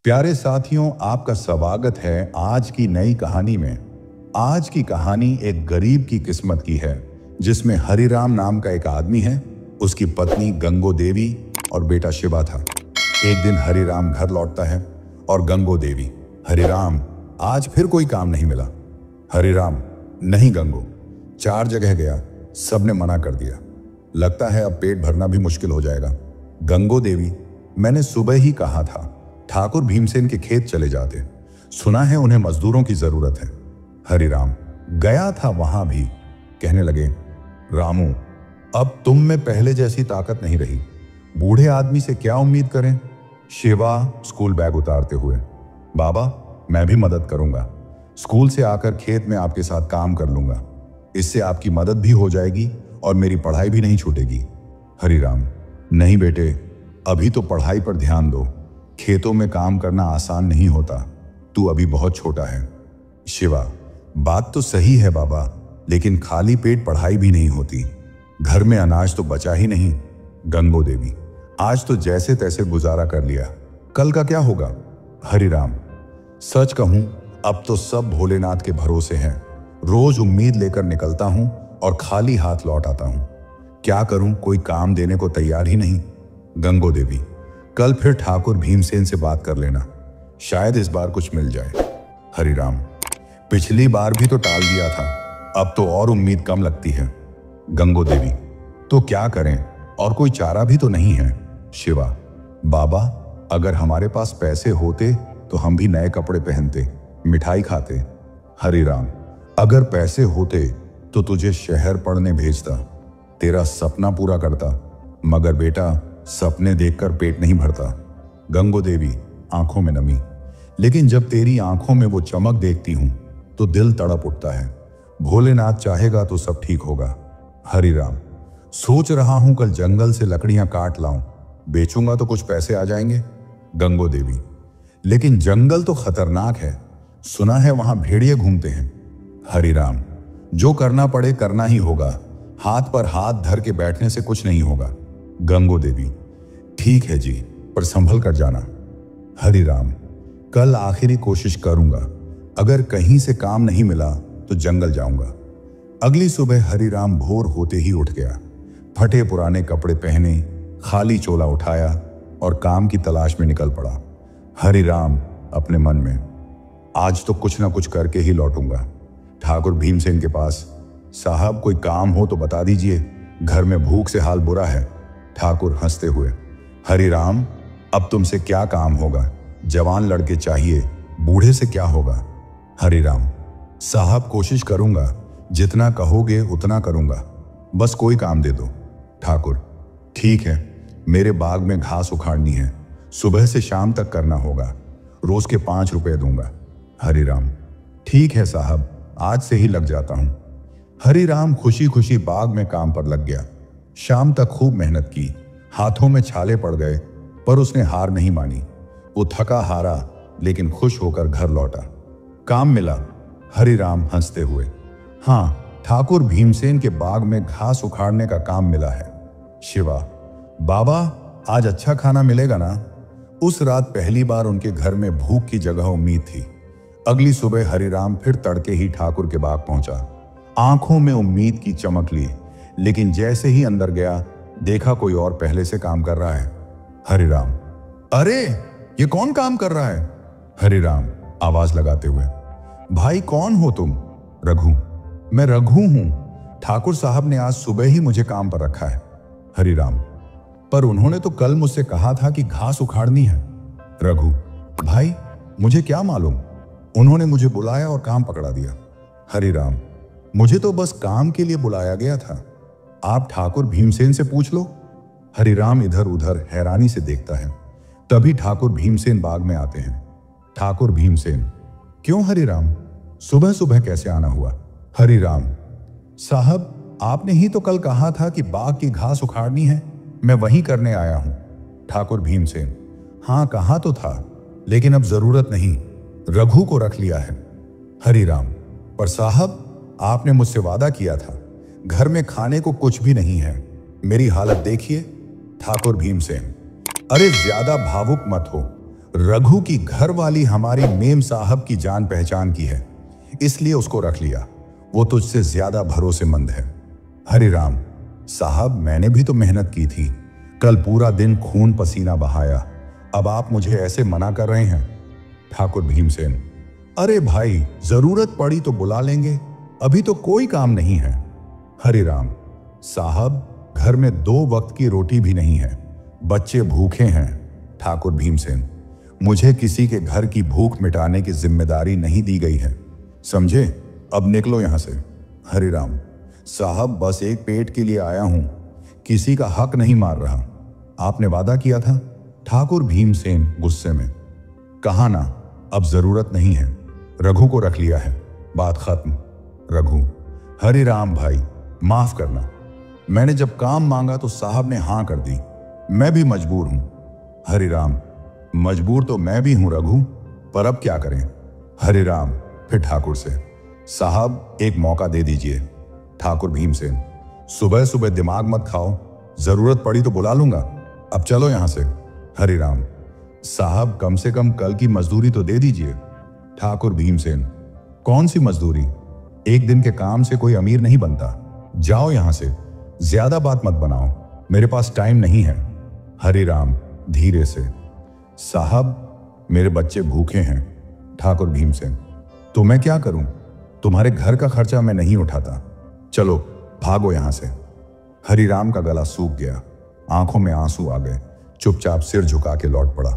प्यारे साथियों, आपका स्वागत है आज की नई कहानी में। आज की कहानी एक गरीब की किस्मत की है, जिसमें हरिराम नाम का एक आदमी है, उसकी पत्नी गंगो देवी और बेटा शिवा था। एक दिन हरिराम घर लौटता है और गंगो देवी, हरिराम आज फिर कोई काम नहीं मिला। हरिराम, नहीं गंगो, 4 जगह गया, सबने मना कर दिया। लगता है अब पेट भरना भी मुश्किल हो जाएगा। गंगो देवी, मैंने सुबह ही कहा था ठाकुर भीमसेन के खेत चले जाते, सुना है उन्हें मजदूरों की जरूरत है। हरिराम, गया था वहां भी। कहने लगे, रामू, अब तुम में पहले जैसी ताकत नहीं रही, बूढ़े आदमी से क्या उम्मीद करें। शिवा स्कूल बैग उतारते हुए, बाबा मैं भी मदद करूंगा, स्कूल से आकर खेत में आपके साथ काम कर लूंगा, इससे आपकी मदद भी हो जाएगी और मेरी पढ़ाई भी नहीं छूटेगी। हरिराम, नहीं बेटे, अभी तो पढ़ाई पर ध्यान दो, खेतों में काम करना आसान नहीं होता, तू अभी बहुत छोटा है। शिवा, बात तो सही है बाबा, लेकिन खाली पेट पढ़ाई भी नहीं होती, घर में अनाज तो बचा ही नहीं। गंगो देवी, आज तो जैसे तैसे गुजारा कर लिया, कल का क्या होगा। हरिराम, सच कहूं अब तो सब भोलेनाथ के भरोसे हैं, रोज उम्मीद लेकर निकलता हूं और खाली हाथ लौट आता हूं, क्या करूं, कोई काम देने को तैयार ही नहीं। गंगो देवी, कल फिर ठाकुर भीमसेन से बात कर लेना, शायद इस बार कुछ मिल जाए। हरिराम, पिछली बार भी तो टाल दिया था, अब तो और उम्मीद कम लगती है। गंगो देवी, तो क्या करें, और कोई चारा भी तो नहीं है। शिवा, बाबा अगर हमारे पास पैसे होते तो हम भी नए कपड़े पहनते, मिठाई खाते। हरिराम, अगर पैसे होते तो तुझे शहर पढ़ने भेजता, तेरा सपना पूरा करता, मगर बेटा सपने देखकर पेट नहीं भरता। गंगो देवी, आंखों में नमी, लेकिन जब तेरी आंखों में वो चमक देखती हूं तो दिल तड़प उठता है, भोलेनाथ चाहेगा तो सब ठीक होगा। हरिराम, सोच रहा हूं कल जंगल से लकड़ियां काट लाऊं, बेचूंगा तो कुछ पैसे आ जाएंगे। गंगो देवी, लेकिन जंगल तो खतरनाक है, सुना है वहां भेड़िए घूमते हैं। हरिराम, जो करना पड़े करना ही होगा, हाथ पर हाथ धर के बैठने से कुछ नहीं होगा। गंगो देवी, ठीक है जी, पर संभल कर जाना। हरिराम, कल आखिरी कोशिश करूंगा, अगर कहीं से काम नहीं मिला तो जंगल जाऊंगा। अगली सुबह हरिराम भोर होते ही उठ गया, फटे पुराने कपड़े पहने, खाली चोला उठाया और काम की तलाश में निकल पड़ा। हरिराम अपने मन में, आज तो कुछ ना कुछ करके ही लौटूंगा ठाकुर भीमसेन के पास। साहब कोई काम हो तो बता दीजिए, घर में भूख से हाल बुरा है। ठाकुर हंसते हुए, हरिराम अब तुमसे क्या काम होगा, जवान लड़के चाहिए, बूढ़े से क्या होगा। हरिराम, साहब कोशिश करूंगा, जितना कहोगे उतना करूंगा, बस कोई काम दे दो। ठाकुर, ठीक है, मेरे बाग में घास उखाड़नी है, सुबह से शाम तक करना होगा, रोज के 5 रुपए दूंगा। हरिराम, ठीक है साहब, आज से ही लग जाता हूं। हरिराम खुशी खुशी बाग में काम पर लग गया। शाम तक खूब मेहनत की, हाथों में छाले पड़ गए, पर उसने हार नहीं मानी। वो थका हारा लेकिन खुश होकर घर लौटा। काम मिला। हरिराम हंसते हुए, हाँ, ठाकुर भीमसेन के बाग में घास उखाड़ने का काम मिला है। शिवा, बाबा आज अच्छा खाना मिलेगा ना। उस रात पहली बार उनके घर में भूख की जगह उम्मीद थी। अगली सुबह हरिराम फिर तड़के ही ठाकुर के बाग पहुंचा, आंखों में उम्मीद की चमक ली, लेकिन जैसे ही अंदर गया देखा कोई और पहले से काम कर रहा है। हरिराम, अरे ये कौन काम कर रहा है। हरिराम आवाज लगाते हुए, भाई कौन हो तुम। रघु, मैं रघु हूं, ठाकुर साहब ने आज सुबह ही मुझे काम पर रखा है। हरिराम, पर उन्होंने तो कल मुझसे कहा था कि घास उखाड़नी है। रघु, भाई मुझे क्या मालूम, उन्होंने मुझे बुलाया और काम पकड़ा दिया। हरिराम, मुझे तो बस काम के लिए बुलाया गया था, आप ठाकुर भीमसेन से पूछ लो। हरिराम इधर उधर हैरानी से देखता है, तभी ठाकुर भीमसेन बाग में आते हैं। ठाकुर भीमसेन, क्यों हरिराम, सुबह सुबह कैसे आना हुआ। हरिराम, साहब आपने ही तो कल कहा था कि बाग की घास उखाड़नी है, मैं वही करने आया हूं। ठाकुर भीमसेन, हाँ कहा तो था, लेकिन अब जरूरत नहीं, रघु को रख लिया है। हरिराम, पर साहब आपने मुझसे वादा किया था, घर में खाने को कुछ भी नहीं है, मेरी हालत देखिए। ठाकुर भीमसेन, अरे ज्यादा भावुक मत हो, रघु की घर वाली हमारी मेम साहब की जान पहचान की है, इसलिए उसको रख लिया। वो तुझसे ज्यादा भरोसेमंद है। हरिराम, साहब मैंने भी तो मेहनत की थी, कल पूरा दिन खून पसीना बहाया, अब आप मुझे ऐसे मना कर रहे हैं। ठाकुर भीमसेन, अरे भाई जरूरत पड़ी तो बुला लेंगे, अभी तो कोई काम नहीं है। हरिराम, साहब घर में 2 वक्त की रोटी भी नहीं है, बच्चे भूखे हैं। ठाकुर भीमसेन, मुझे किसी के घर की भूख मिटाने की जिम्मेदारी नहीं दी गई है, समझे? अब निकलो यहां से। हरिराम, साहब बस एक पेट के लिए आया हूं, किसी का हक नहीं मार रहा, आपने वादा किया था। ठाकुर भीमसेन गुस्से में, कहा ना, अब जरूरत नहीं है, रघु को रख लिया है, बात खत्म। रघु, हरिराम भाई माफ करना, मैंने जब काम मांगा तो साहब ने हां कर दी, मैं भी मजबूर हूं। हरिराम, मजबूर तो मैं भी हूं रघु, पर अब क्या करें। हरिराम फिर ठाकुर से, साहब एक मौका दे दीजिए। ठाकुर भीमसेन, सुबह सुबह दिमाग मत खाओ, जरूरत पड़ी तो बुला लूंगा, अब चलो यहां से। हरिराम, साहब कम से कम कल की मजदूरी तो दे दीजिए। ठाकुर भीमसेन, कौन सी मजदूरी, एक दिन के काम से कोई अमीर नहीं बनता, जाओ यहां से, ज्यादा बात मत बनाओ, मेरे पास टाइम नहीं है। हरिराम धीरे से, साहब मेरे बच्चे भूखे हैं। ठाकुर भीमसेन, तो मैं क्या करूं, तुम्हारे घर का खर्चा मैं नहीं उठाता, चलो भागो यहां से। हरिराम का गला सूख गया, आंखों में आंसू आ गए, चुपचाप सिर झुका के लौट पड़ा।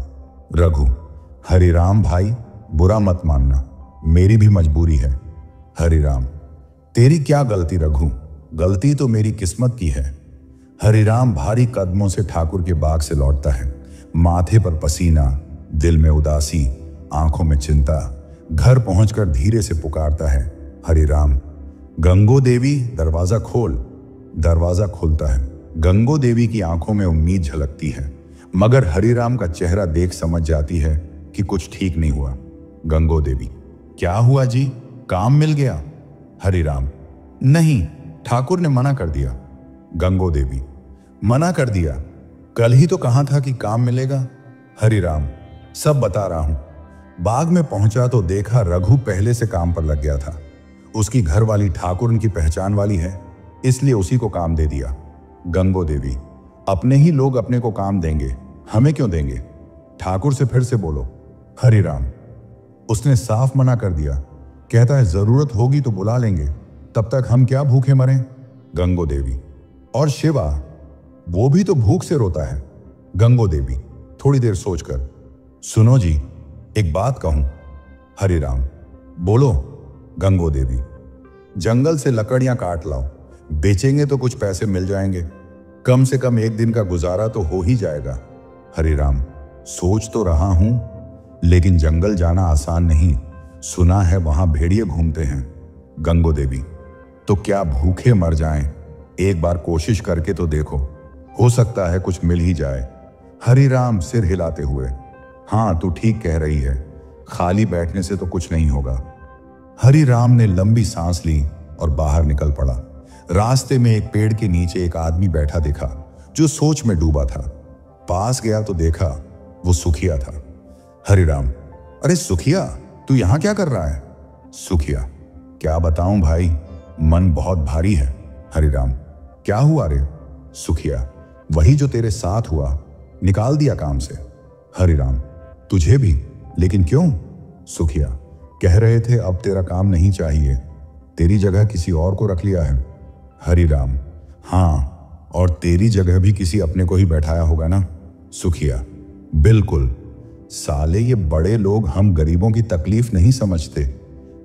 रघु, हरिराम भाई बुरा मत मानना, मेरी भी मजबूरी है। हरिराम, तेरी क्या गलती रघु, गलती तो मेरी किस्मत की है। हरिराम भारी कदमों से ठाकुर के बाग से लौटता है, माथे पर पसीना, दिल में उदासी, आंखों में चिंता। घर पहुंचकर धीरे से पुकारता है, हरिराम। गंगो देवी दरवाजा खोल। दरवाजा खुलता है, गंगो देवी की आंखों में उम्मीद झलकती है, मगर हरिराम का चेहरा देख समझ जाती है कि कुछ ठीक नहीं हुआ। गंगो देवी, क्या हुआ जी, काम मिल गया? हरिराम, नहीं, ठाकुर ने मना कर दिया। गंगो देवी, मना कर दिया? कल ही तो कहा था कि काम मिलेगा। हरिराम, सब बता रहा हूं। बाग में पहुंचा तो देखा रघु पहले से काम पर लग गया था, उसकी घरवाली ठाकुर उनकी पहचान वाली है, इसलिए उसी को काम दे दिया। गंगो देवी, अपने ही लोग अपने को काम देंगे, हमें क्यों देंगे? ठाकुर से फिर से बोलो। हरिराम, उसने साफ मना कर दिया, कहता है जरूरत होगी तो बुला लेंगे, तब तक हम क्या भूखे मरें। गंगो देवी, और शिवा, वो भी तो भूख से रोता है। गंगो देवी थोड़ी देर सोचकर, सुनो जी एक बात कहूं। हरिराम, बोलो। गंगो देवी, जंगल से लकड़ियां काट लाओ, बेचेंगे तो कुछ पैसे मिल जाएंगे, कम से कम एक दिन का गुजारा तो हो ही जाएगा। हरिराम, सोच तो रहा हूं, लेकिन जंगल जाना आसान नहीं, सुना है वहां भेड़िए घूमते हैं। गंगो देवी, तो क्या भूखे मर जाएं, एक बार कोशिश करके तो देखो, हो सकता है कुछ मिल ही जाए। हरिराम सिर हिलाते हुए, हाँ तू ठीक कह रही है, खाली बैठने से तो कुछ नहीं होगा। हरिराम ने लंबी सांस ली और बाहर निकल पड़ा। रास्ते में एक पेड़ के नीचे एक आदमी बैठा दिखा जो सोच में डूबा था। पास गया तो देखा वो सुखिया था। हरिराम, अरे सुखिया, तू यहां क्या कर रहा है? सुखिया, क्या बताऊं भाई, मन बहुत भारी है। हरिराम, क्या हुआ रे? सुखिया, वही जो तेरे साथ हुआ, निकाल दिया काम से। हरिराम, तुझे भी? लेकिन क्यों? सुखिया, कह रहे थे अब तेरा काम नहीं चाहिए, तेरी जगह किसी और को रख लिया है। हरिराम, हाँ, और तेरी जगह भी किसी अपने को ही बैठाया होगा ना। सुखिया, बिल्कुल, साले ये बड़े लोग हम गरीबों की तकलीफ नहीं समझते,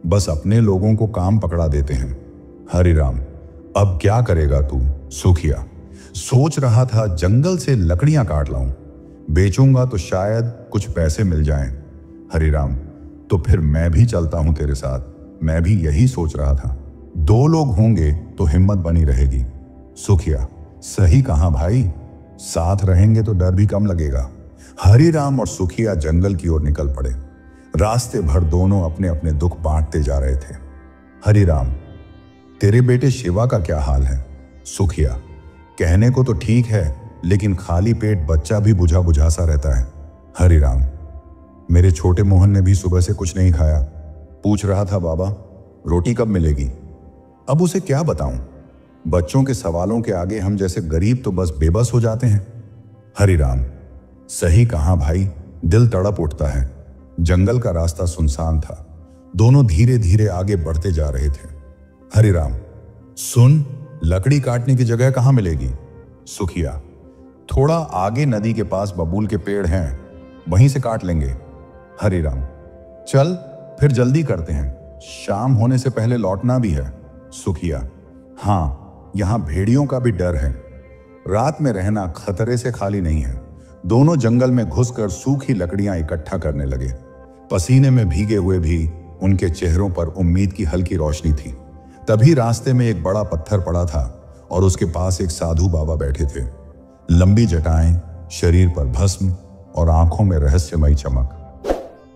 बस अपने लोगों को काम पकड़ा देते हैं। हरिराम, अब क्या करेगा तू? सुखिया, सोच रहा था जंगल से लकड़ियां काट लाऊं, बेचूंगा तो शायद कुछ पैसे मिल जाएं। हरिराम, तो फिर मैं भी चलता हूं तेरे साथ, मैं भी यही सोच रहा था, 2 लोग होंगे तो हिम्मत बनी रहेगी। सुखिया, सही कहा भाई, साथ रहेंगे तो डर भी कम लगेगा। हरिराम और सुखिया जंगल की ओर निकल पड़े। रास्ते भर दोनों अपने अपने दुख बांटते जा रहे थे। हरिराम, तेरे बेटे शिवा का क्या हाल है? सुखिया, कहने को तो ठीक है, लेकिन खाली पेट बच्चा भी बुझा बुझा सा रहता है। हरिराम, मेरे छोटे मोहन ने भी सुबह से कुछ नहीं खाया। पूछ रहा था बाबा रोटी कब मिलेगी। अब उसे क्या बताऊं। बच्चों के सवालों के आगे हम जैसे गरीब तो बस बेबस हो जाते हैं। हरिराम, सही कहा भाई, दिल तड़प उठता है। जंगल का रास्ता सुनसान था। दोनों धीरे धीरे आगे बढ़ते जा रहे थे। हरिराम, सुन, लकड़ी काटने की जगह कहां मिलेगी। सुखिया, थोड़ा आगे नदी के पास बबूल के पेड़ हैं, वहीं से काट लेंगे। हरिराम, चल फिर जल्दी करते हैं, शाम होने से पहले लौटना भी है। सुखिया, हाँ, यहां भेड़ियों का भी डर है, रात में रहना खतरे से खाली नहीं है। दोनों जंगल में घुसकर सूखी लकड़ियां इकट्ठा करने लगे। पसीने में भीगे हुए भी उनके चेहरों पर उम्मीद की हल्की रोशनी थी। तभी रास्ते में एक बड़ा पत्थर पड़ा था और उसके पास एक साधु बाबा बैठे थे। लंबी जटाएं, शरीर पर भस्म और आंखों में रहस्यमयी चमक।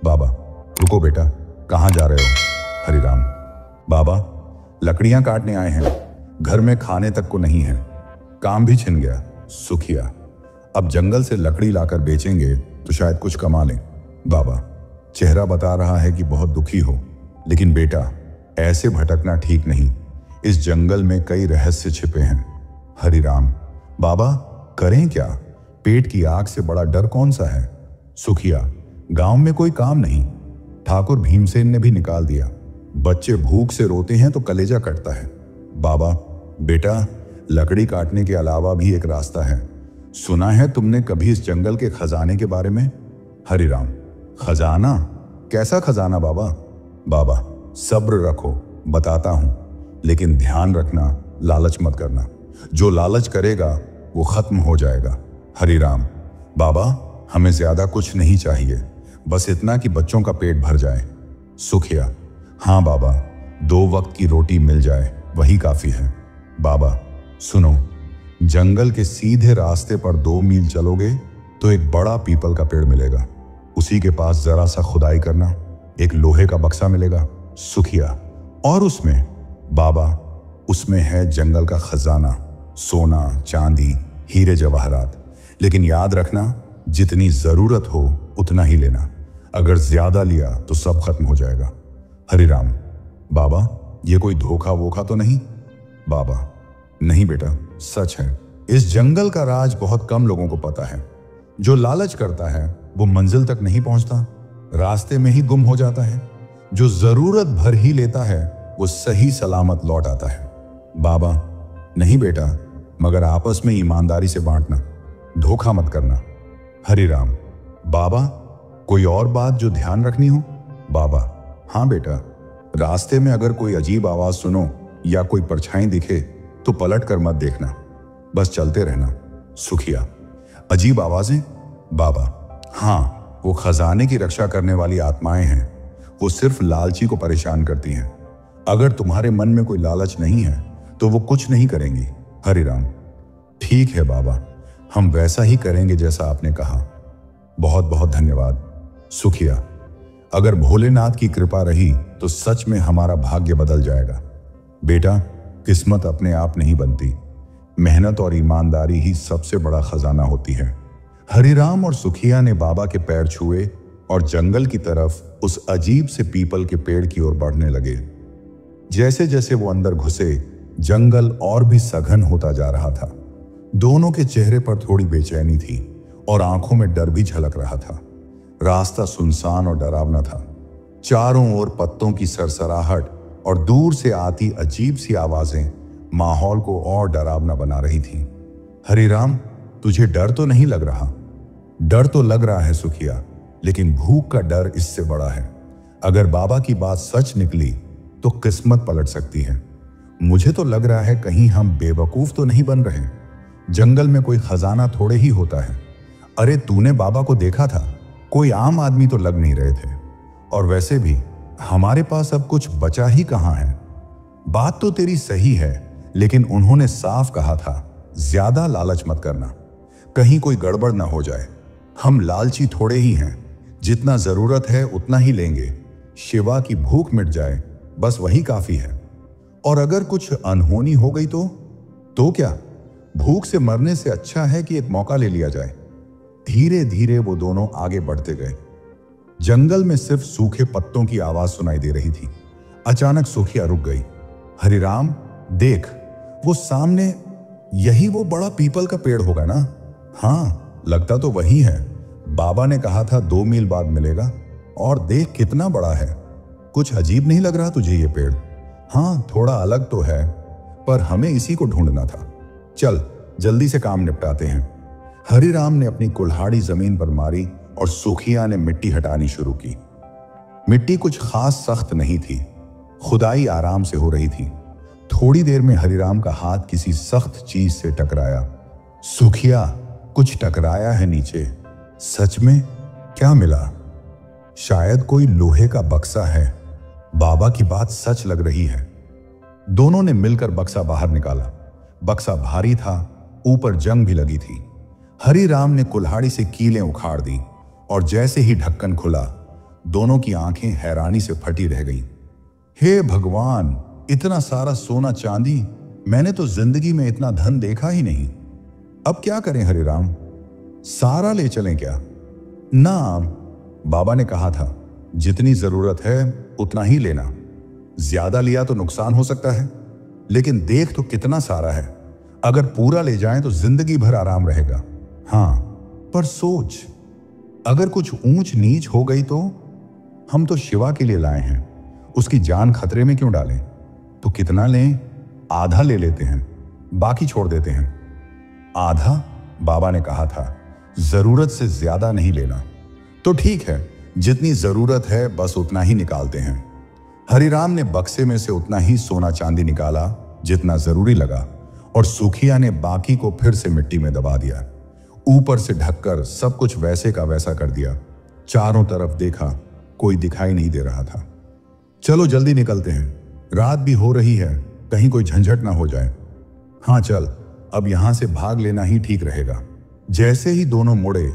बाबा, रुको बेटा, कहां जा रहे हो। हरिराम, बाबा, लकड़ियां काटने आए हैं, घर में खाने तक को नहीं है, काम भी छिन गया। सुखिया, अब जंगल से लकड़ी लाकर बेचेंगे तो शायद कुछ कमा लें। बाबा, चेहरा बता रहा है कि बहुत दुखी हो, लेकिन बेटा ऐसे भटकना ठीक नहीं। इस जंगल में कई रहस्य छिपे हैं। हरिराम, बाबा करें क्या, पेट की आग से बड़ा डर कौन सा है। सुखिया, गांव में कोई काम नहीं, ठाकुर भीमसेन ने भी निकाल दिया। बच्चे भूख से रोते हैं तो कलेजा कटता है। बाबा, बेटा लकड़ी काटने के अलावा भी एक रास्ता है। सुना है तुमने कभी इस जंगल के खजाने के बारे में। हरिराम, खजाना? कैसा खजाना बाबा। बाबा, सब्र रखो, बताता हूं, लेकिन ध्यान रखना, लालच मत करना। जो लालच करेगा वो खत्म हो जाएगा। हरिराम, बाबा हमें ज्यादा कुछ नहीं चाहिए, बस इतना कि बच्चों का पेट भर जाए। सुखिया, हाँ बाबा, 2 वक्त की रोटी मिल जाए वही काफी है। बाबा सुनो, जंगल के सीधे रास्ते पर 2 मील चलोगे तो एक बड़ा पीपल का पेड़ मिलेगा। उसी के पास जरा सा खुदाई करना, एक लोहे का बक्सा मिलेगा। सुखिया, और उसमें? बाबा, उसमें है जंगल का खजाना, सोना, चांदी, हीरे जवाहरात। लेकिन याद रखना, जितनी जरूरत हो उतना ही लेना, अगर ज्यादा लिया तो सब खत्म हो जाएगा। हरिराम, बाबा ये कोई धोखा वोखा तो नहीं। बाबा, नहीं बेटा, सच है। इस जंगल का राज बहुत कम लोगों को पता है। जो लालच करता है वो मंजिल तक नहीं पहुंचता, रास्ते में ही गुम हो जाता है। जो जरूरत भर ही लेता है वो सही सलामत लौट आता है। बाबा, नहीं बेटा, मगर आपस में ईमानदारी से बांटना, धोखा मत करना। हरिराम, बाबा कोई और बात जो ध्यान रखनी हो। बाबा, हाँ बेटा, रास्ते में अगर कोई अजीब आवाज सुनो या कोई परछाई दिखे तो पलट कर मत देखना, बस चलते रहना। सुखिया, अजीब आवाजें? बाबा, हाँ, वो खजाने की रक्षा करने वाली आत्माएं हैं, वो सिर्फ लालची को परेशान करती हैं। अगर तुम्हारे मन में कोई लालच नहीं है तो वो कुछ नहीं करेंगी। हरिराम, ठीक है बाबा, हम वैसा ही करेंगे जैसा आपने कहा। बहुत बहुत धन्यवाद। सुखिया, अगर भोलेनाथ की कृपा रही तो सच में हमारा भाग्य बदल जाएगा। बेटा, किस्मत अपने आप नहीं बनती, मेहनत और ईमानदारी ही सबसे बड़ा खजाना होती है। हरिराम और सुखिया ने बाबा के पैर छुए और जंगल की तरफ उस अजीब से पीपल के पेड़ की ओर बढ़ने लगे। जैसे जैसे वो अंदर घुसे, जंगल और भी सघन होता जा रहा था। दोनों के चेहरे पर थोड़ी बेचैनी थी और आंखों में डर भी झलक रहा था। रास्ता सुनसान और डरावना था। चारों ओर पत्तों की सरसराहट और दूर से आती अजीब सी आवाजें माहौल को और डरावना बना रही थी। हरिराम, तुझे डर तो नहीं लग रहा? डर तो लग रहा है सुखिया, लेकिन भूख का डर इससे बड़ा है। अगर बाबा की बात सच निकली तो किस्मत पलट सकती है। मुझे तो लग रहा है कहीं हम बेवकूफ तो नहीं बन रहे। जंगल में कोई खजाना थोड़े ही होता है। अरे तूने बाबा को देखा था, कोई आम आदमी तो लग नहीं रहे थे। और वैसे भी हमारे पास अब कुछ बचा ही कहां है। बात तो तेरी सही है, लेकिन उन्होंने साफ कहा था ज्यादा लालच मत करना, कहीं कोई गड़बड़ ना हो जाए। हम लालची थोड़े ही हैं, जितना जरूरत है उतना ही लेंगे। शिवा की भूख मिट जाए बस वही काफी है। और अगर कुछ अनहोनी हो गई तो क्या? भूख से मरने से अच्छा है कि एक मौका ले लिया जाए। धीरे धीरे वो दोनों आगे बढ़ते गए। जंगल में सिर्फ सूखे पत्तों की आवाज सुनाई दे रही थी। अचानक सुखिया रुक गई। हरिराम, देख, वो सामने, यही वो बड़ा पीपल का पेड़ होगा ना? हाँ, लगता तो वही है। बाबा ने कहा था 2 मील बाद मिलेगा। और देख कितना बड़ा है। कुछ अजीब नहीं लग रहा तुझे ये पेड़? हाँ, थोड़ा अलग तो है, पर हमें इसी को ढूंढना था। चल जल्दी से काम निपटाते हैं। हरिराम ने अपनी कुल्हाड़ी जमीन पर मारी और सुखिया ने मिट्टी हटानी शुरू की। मिट्टी कुछ खास सख्त नहीं थी, खुदाई आराम से हो रही थी। थोड़ी देर में हरिराम का हाथ किसी सख्त चीज से टकराया। सुखिया, कुछ टकराया है नीचे। सच में? क्या मिला? शायद कोई लोहे का बक्सा है। बाबा की बात सच लग रही है। दोनों ने मिलकर बक्सा बाहर निकाला। बक्सा भारी था, ऊपर जंग भी लगी थी। हरिराम ने कुल्हाड़ी से कीलें उखाड़ दी और जैसे ही ढक्कन खुला, दोनों की आंखें हैरानी से फटी रह गईं। हे भगवान, इतना सारा सोना चांदी! मैंने तो जिंदगी में इतना धन देखा ही नहीं। अब क्या करें हरिराम? सारा ले चलें क्या? ना, बाबा ने कहा था जितनी जरूरत है उतना ही लेना। ज्यादा लिया तो नुकसान हो सकता है, लेकिन देख तो कितना सारा है। अगर पूरा ले जाएं तो जिंदगी भर आराम रहेगा। हाँ, पर सोच, अगर कुछ ऊंच नीच हो गई तो? हम तो शिवा के लिए लाए हैं, उसकी जान खतरे में क्यों डालें? तो कितना लें? आधा ले लेते हैं, बाकी छोड़ देते हैं। आधा? बाबा ने कहा था जरूरत से ज्यादा नहीं लेना। तो ठीक है, जितनी जरूरत है बस उतना ही निकालते हैं। हरिराम ने बक्से में से उतना ही सोना चांदी निकाला जितना जरूरी लगा और सुखिया ने बाकी को फिर से मिट्टी में दबा दिया। ऊपर से ढककर सब कुछ वैसे का वैसा कर दिया। चारों तरफ देखा, कोई दिखाई नहीं दे रहा था। चलो जल्दी निकलते हैं, रात भी हो रही है, कहीं कोई झंझट ना हो जाए। हाँ चल, अब यहां से भाग लेना ही ठीक रहेगा। जैसे ही दोनों मुड़े,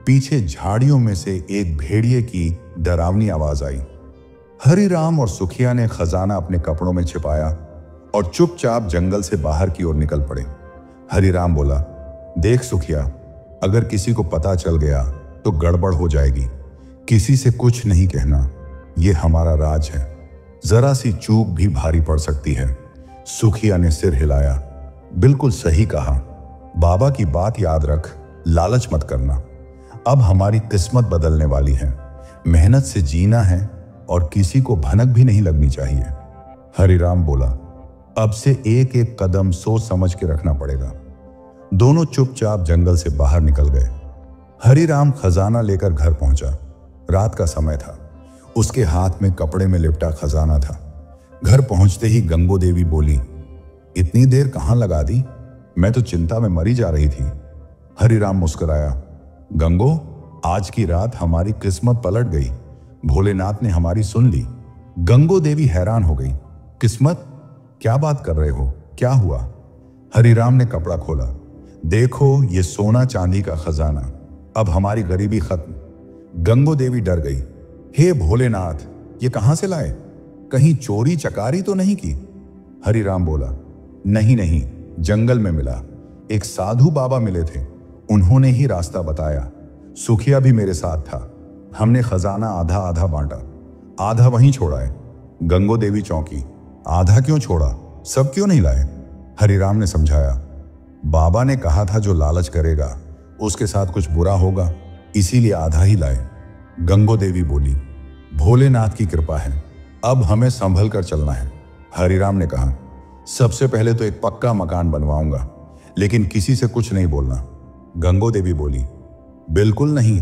पीछे झाड़ियों में से एक भेड़िए की डरावनी आवाज आई। हरिराम और सुखिया ने खजाना अपने कपड़ों में छिपाया और चुपचाप जंगल से बाहर की ओर निकल पड़े। हरिराम बोला, देख सुखिया, अगर किसी को पता चल गया तो गड़बड़ हो जाएगी। किसी से कुछ नहीं कहना, यह हमारा राज है। जरा सी चूक भी भारी पड़ सकती है। सुखिया ने सिर हिलाया। बिल्कुल सही कहा, बाबा की बात याद रख, लालच मत करना। अब हमारी किस्मत बदलने वाली है। मेहनत से जीना है और किसी को भनक भी नहीं लगनी चाहिए। हरिराम बोला, अब से एक एक कदम सोच समझ के रखना पड़ेगा। दोनों चुपचाप जंगल से बाहर निकल गए। हरिराम खजाना लेकर घर पहुंचा। रात का समय था। उसके हाथ में कपड़े में लिपटा खजाना था। घर पहुंचते ही गंगो देवी बोली, इतनी देर कहां लगा दी? मैं तो चिंता में मरी जा रही थी। हरिराम मुस्कुराया, गंगो, आज की रात हमारी किस्मत पलट गई। भोलेनाथ ने हमारी सुन ली। गंगो देवी हैरान हो गई। किस्मत? क्या बात कर रहे हो? क्या हुआ? हरिराम ने कपड़ा खोला। देखो, ये सोना चांदी का खजाना। अब हमारी गरीबी खत्म। गंगो देवी डर गई। हे भोलेनाथ, ये कहां से लाए? कहीं चोरी चकारी तो नहीं की? हरिराम बोला, नहीं नहीं, जंगल में मिला। एक साधु बाबा मिले थे, उन्होंने ही रास्ता बताया। सुखिया भी मेरे साथ था। हमने खजाना आधा आधा बांटा, आधा वहीं छोड़ा है। गंगो देवी चौंकी। आधा क्यों छोड़ा? सब क्यों नहीं लाए? हरिराम ने समझाया, बाबा ने कहा था जो लालच करेगा उसके साथ कुछ बुरा होगा, इसीलिए आधा ही लाए। गंगो देवी बोली, भोलेनाथ की कृपा है, अब हमें संभल कर चलना है। हरिराम ने कहा, सबसे पहले तो एक पक्का मकान बनवाऊंगा, लेकिन किसी से कुछ नहीं बोलना। गंगो देवी बोली, बिल्कुल नहीं,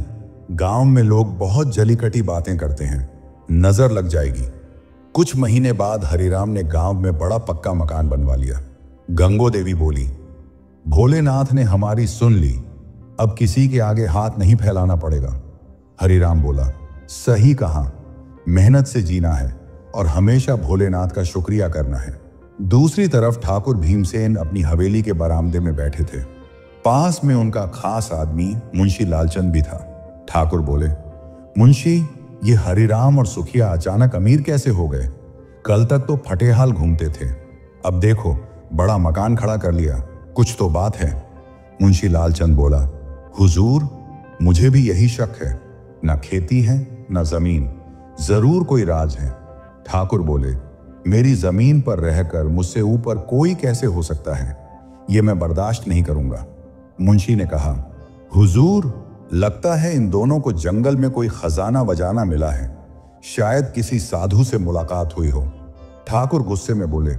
गांव में लोग बहुत जली कटी बातें करते हैं, नजर लग जाएगी। कुछ महीने बाद हरिराम ने गांव में बड़ा पक्का मकान बनवा लिया। गंगो देवी बोली, भोलेनाथ ने हमारी सुन ली, अब किसी के आगे हाथ नहीं फैलाना पड़ेगा। हरिराम बोला, सही कहा, मेहनत से जीना है और हमेशा भोलेनाथ का शुक्रिया करना है। दूसरी तरफ ठाकुर भीमसेन अपनी हवेली के बरामदे में बैठे थे। पास में उनका खास आदमी मुंशी लालचंद भी था। ठाकुर बोले, मुंशी, ये हरिराम और सुखिया अचानक अमीर कैसे हो गए? कल तक तो फटेहाल घूमते थे, अब देखो बड़ा मकान खड़ा कर लिया, कुछ तो बात है। मुंशी लालचंद बोला, हुजूर, मुझे भी यही शक है। ना खेती है ना जमीन, जरूर कोई राज है। ठाकुर बोले, मेरी जमीन पर रहकर मुझसे ऊपर कोई कैसे हो सकता है? यह मैं बर्दाश्त नहीं करूंगा। मुंशी ने कहा, हुजूर, लगता है इन दोनों को जंगल में कोई खजाना वजाना मिला है, शायद किसी साधु से मुलाकात हुई हो। ठाकुर गुस्से में बोले,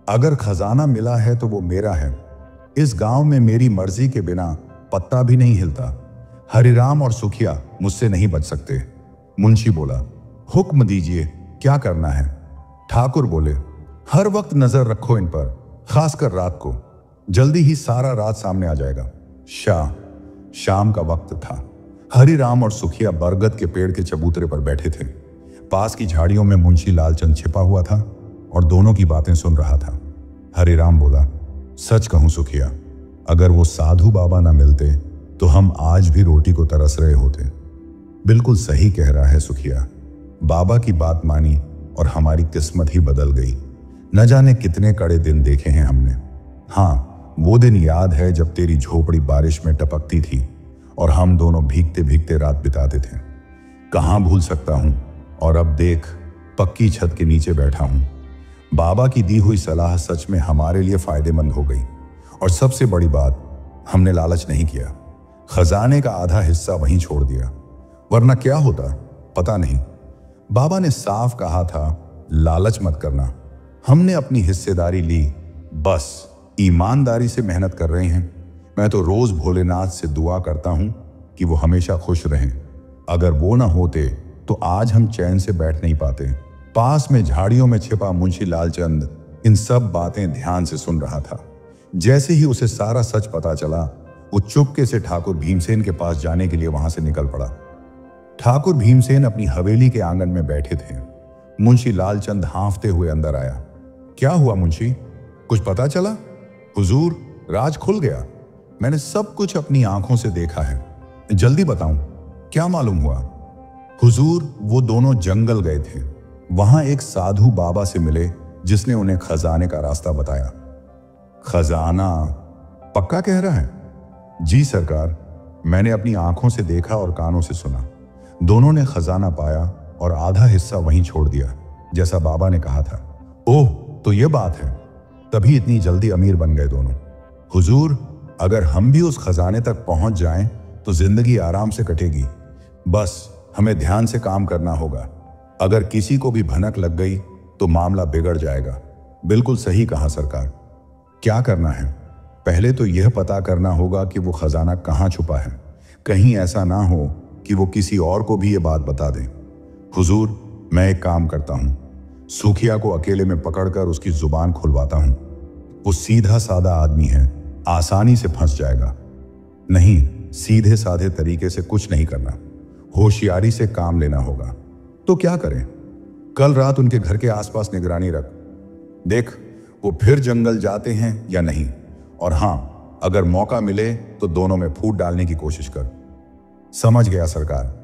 अगर खजाना मिला है तो वो मेरा है। इस गांव में मेरी मर्जी के बिना पत्ता भी नहीं हिलता। हरिराम और सुखिया मुझसे नहीं बच सकते। मुंशी बोला, हुक्म दीजिए, क्या करना है? ठाकुर बोले, हर वक्त नजर रखो इन पर, खासकर रात को। जल्दी ही सारा रात सामने आ जाएगा। शाम का वक्त था। हरिराम और सुखिया बरगद के पेड़ के चबूतरे पर बैठे थे। पास की झाड़ियों में मुंशी लालचंद छिपा हुआ था और दोनों की बातें सुन रहा था। हरिराम बोला, सच कहूं सुखिया, अगर वो साधु बाबा ना मिलते तो हम आज भी रोटी को तरस रहे होते। बिल्कुल सही कह रहा है सुखिया, बाबा की बात मानी और हमारी किस्मत ही बदल गई। न जाने कितने कड़े दिन देखे हैं हमने। हाँ, वो दिन याद है जब तेरी झोपड़ी बारिश में टपकती थी और हम दोनों भीगते भीगते रात बिताते थे। कहाँ भूल सकता हूं। और अब देख, पक्की छत के नीचे बैठा हूं। बाबा की दी हुई सलाह सच में हमारे लिए फायदेमंद हो गई। और सबसे बड़ी बात, हमने लालच नहीं किया। खजाने का आधा हिस्सा वहीं छोड़ दिया, वरना क्या होता पता नहीं। बाबा ने साफ कहा था, लालच मत करना। हमने अपनी हिस्सेदारी ली, बस ईमानदारी से मेहनत कर रहे हैं। मैं तो रोज भोलेनाथ से दुआ करता हूं कि वो हमेशा खुश रहें। अगर वो ना होते तो आज हम चैन से बैठ नहीं पाते। पास में झाड़ियों में छिपा मुंशी लालचंद इन सब बातें ध्यान से सुन रहा था। जैसे ही उसे सारा सच पता चला, वो चुपके से ठाकुर भीमसेन के पास जाने के लिए वहां से निकल पड़ा। ठाकुर भीमसेन अपनी हवेली के आंगन में बैठे थे। मुंशी लालचंद हांफते हुए अंदर आया। क्या हुआ मुंशी, कुछ पता चला? हुजूर, राज खुल गया। मैंने सब कुछ अपनी आंखों से देखा है। जल्दी बताऊं, क्या मालूम हुआ? हुजूर, वो दोनों जंगल गए थे। वहां एक साधु बाबा से मिले जिसने उन्हें खजाने का रास्ता बताया। खजाना? पक्का कह रहा है? जी सरकार, मैंने अपनी आंखों से देखा और कानों से सुना। दोनों ने खजाना पाया और आधा हिस्सा वहीं छोड़ दिया, जैसा बाबा ने कहा था। ओह, तो ये बात है, तभी इतनी जल्दी अमीर बन गए दोनों। हुजूर, अगर हम भी उस खजाने तक पहुंच जाएं तो जिंदगी आराम से कटेगी। बस हमें ध्यान से काम करना होगा। अगर किसी को भी भनक लग गई तो मामला बिगड़ जाएगा। बिल्कुल सही कहा सरकार। क्या करना है? पहले तो यह पता करना होगा कि वो खजाना कहाँ छुपा है। कहीं ऐसा ना हो कि वो किसी और को भी ये बात बता दें। हुजूर, मैं एक काम करता हूं, सुखिया को अकेले में पकड़कर उसकी जुबान खुलवाता हूं। वो सीधा साधा आदमी है, आसानी से फंस जाएगा। नहीं, सीधे साधे तरीके से कुछ नहीं करना, होशियारी से काम लेना होगा। तो क्या करें? कल रात उनके घर के आसपास निगरानी रख, देख वो फिर जंगल जाते हैं या नहीं। और हां, अगर मौका मिले तो दोनों में फूट डालने की कोशिश कर। समझ गया सरकार।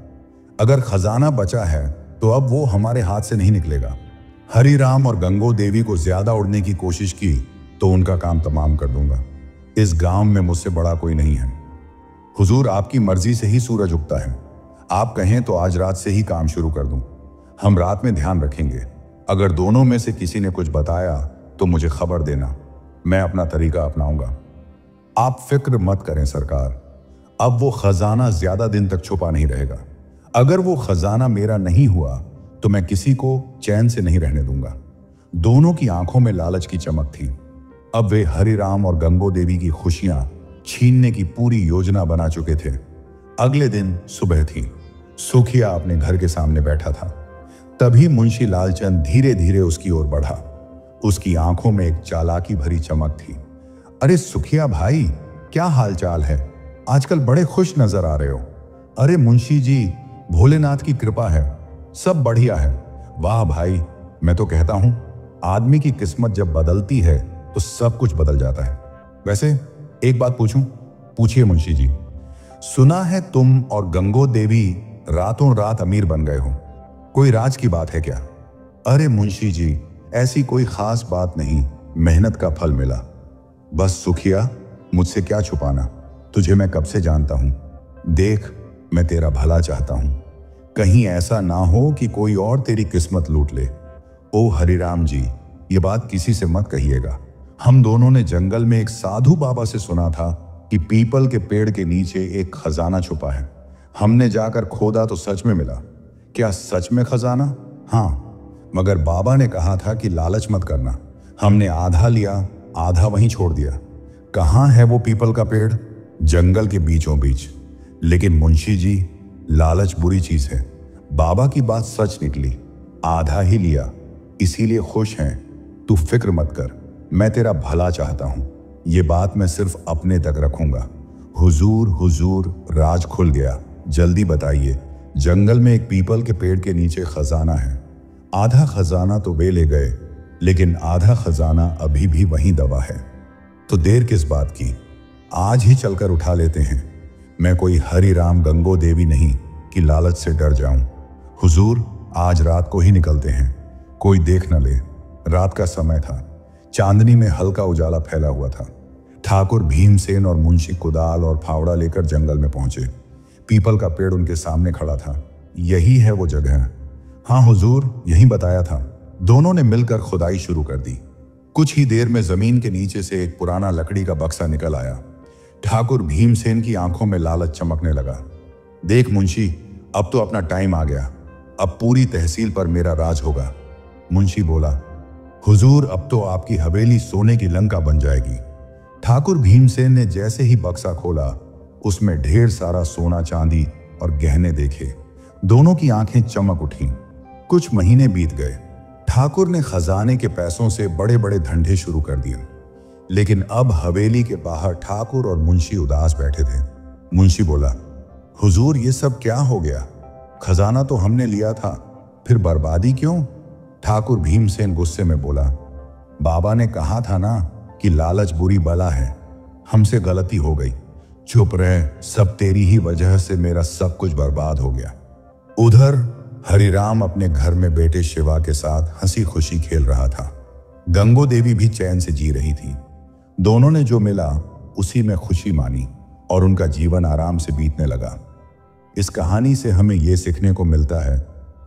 अगर खजाना बचा है तो अब वो हमारे हाथ से नहीं निकलेगा। हरिराम और गंगो देवी को ज्यादा उड़ने की कोशिश की तो उनका काम तमाम कर दूंगा। इस गांव में मुझसे बड़ा कोई नहीं है। हुजूर, आपकी मर्जी से ही सूरज उगता है। आप कहें तो आज रात से ही काम शुरू कर दूं। हम रात में ध्यान रखेंगे। अगर दोनों में से किसी ने कुछ बताया तो मुझे खबर देना, मैं अपना तरीका अपनाऊंगा। आप फिक्र मत करें सरकार, अब वो खजाना ज्यादा दिन तक छुपा नहीं रहेगा। अगर वो खजाना मेरा नहीं हुआ तो मैं किसी को चैन से नहीं रहने दूंगा। दोनों की आंखों में लालच की चमक थी। अब वे हरिराम और गंगो देवी की खुशियां छीनने की पूरी योजना बना चुके थे। अगले दिन सुबह थी। सुखिया अपने घर के सामने बैठा था। तभी मुंशी लालचंद धीरे धीरे उसकी ओर बढ़ा। उसकी आंखों में एक चालाकी भरी चमक थी। अरे सुखिया भाई, क्या हाल चाल है? आजकल बड़े खुश नजर आ रहे हो। अरे मुंशी जी, भोलेनाथ की कृपा है, सब बढ़िया है। वाह भाई, मैं तो कहता हूं, आदमी की किस्मत जब बदलती है तो सब कुछ बदल जाता है। वैसे एक बात पूछूं? पूछिए मुंशी जी। सुना है तुम और गंगो देवी रातों रात अमीर बन गए हो, कोई राज की बात है क्या? अरे मुंशी जी, ऐसी कोई खास बात नहीं, मेहनत का फल मिला। बस सुखिया, मुझसे क्या छुपाना, तुझे मैं कब से जानता हूं। देख, मैं तेरा भला चाहता हूं। कहीं ऐसा ना हो कि कोई और तेरी किस्मत लूट ले। ओ हरिराम जी, ये बात किसी से मत कहिएगा। हम दोनों ने जंगल में एक साधु बाबा से सुना था कि पीपल के पेड़ के नीचे एक खजाना छुपा है। हमने जाकर खोदा तो सच में मिला। क्या सच में खजाना? हाँ, मगर बाबा ने कहा था कि लालच मत करना। हमने आधा लिया, आधा वहीं छोड़ दिया। कहाँ है वो पीपल का पेड़? जंगल के बीचों बीच। लेकिन मुंशी जी, लालच बुरी चीज है। बाबा की बात सच निकली, आधा ही लिया, इसीलिए खुश हैं। तू फिक्र मत कर, मैं तेरा भला चाहता हूं। ये बात मैं सिर्फ अपने तक रखूंगा। हुजूर हुजूर, राज खुल गया। जल्दी बताइए, जंगल में एक पीपल के पेड़ के नीचे खजाना है। आधा खजाना तो वे ले गए, लेकिन आधा खजाना अभी भी वहीं दबा है। तो देर किस बात की, आज ही चलकर उठा लेते हैं। मैं कोई हरिराम गंगो देवी नहीं कि लालच से डर जाऊं। हुजूर, आज रात को ही निकलते हैं, कोई देख न ले। रात का समय था, चांदनी में हल्का उजाला फैला हुआ था। ठाकुर भीमसेन और मुंशी कुदाल और फावड़ा लेकर जंगल में पहुंचे। पीपल का पेड़ उनके सामने खड़ा था। यही है वो जगह? हाँ हुजूर, यही बताया था। दोनों ने मिलकर खुदाई शुरू कर दी। कुछ ही देर में जमीन के नीचे से एक पुराना लकड़ी का बक्सा निकल आया। ठाकुर भीमसेन की आंखों में लालच चमकने लगा। देख मुंशी, अब तो अपना टाइम आ गया। अब पूरी तहसील पर मेरा राज होगा। मुंशी बोला, हुजूर, अब तो आपकी हवेली सोने की लंका बन जाएगी। ठाकुर भीमसेन ने जैसे ही बक्सा खोला, उसमें ढेर सारा सोना चांदी और गहने देखे। दोनों की आंखें चमक उठी। कुछ महीने बीत गए। ठाकुर ने खजाने के पैसों से बड़े बड़े धंधे शुरू कर दिए, लेकिन अब हवेली के बाहर ठाकुर और मुंशी उदास बैठे थे। मुंशी बोला, हुजूर, ये सब क्या हो गया? खजाना तो हमने लिया था, फिर बर्बादी क्यों? ठाकुर भीमसेन गुस्से में बोला, बाबा ने कहा था ना कि लालच बुरी बला है। हमसे गलती हो गई। चुप रह, सब तेरी ही वजह से मेरा सब कुछ बर्बाद हो गया। उधर हरिराम अपने घर में बेटे शिवा के साथ हंसी खुशी खेल रहा था। गंगो देवी भी चैन से जी रही थी। दोनों ने जो मिला उसी में खुशी मानी और उनका जीवन आराम से बीतने लगा। इस कहानी से हमें यह सीखने को मिलता है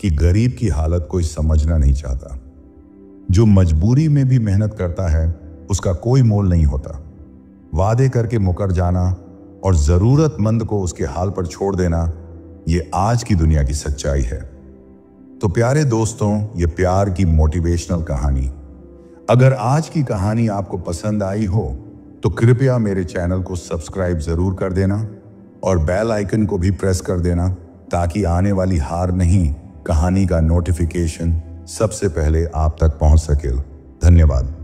कि गरीब की हालत कोई समझना नहीं चाहता। जो मजबूरी में भी मेहनत करता है उसका कोई मोल नहीं होता। वादे करके मुकर जाना और जरूरतमंद को उसके हाल पर छोड़ देना, ये आज की दुनिया की सच्चाई है। तो प्यारे दोस्तों, ये प्यार की मोटिवेशनल कहानी। अगर आज की कहानी आपको पसंद आई हो तो कृपया मेरे चैनल को सब्सक्राइब जरूर कर देना और बेल आइकन को भी प्रेस कर देना, ताकि आने वाली हार नहीं कहानी का नोटिफिकेशन सबसे पहले आप तक पहुंच सके। धन्यवाद।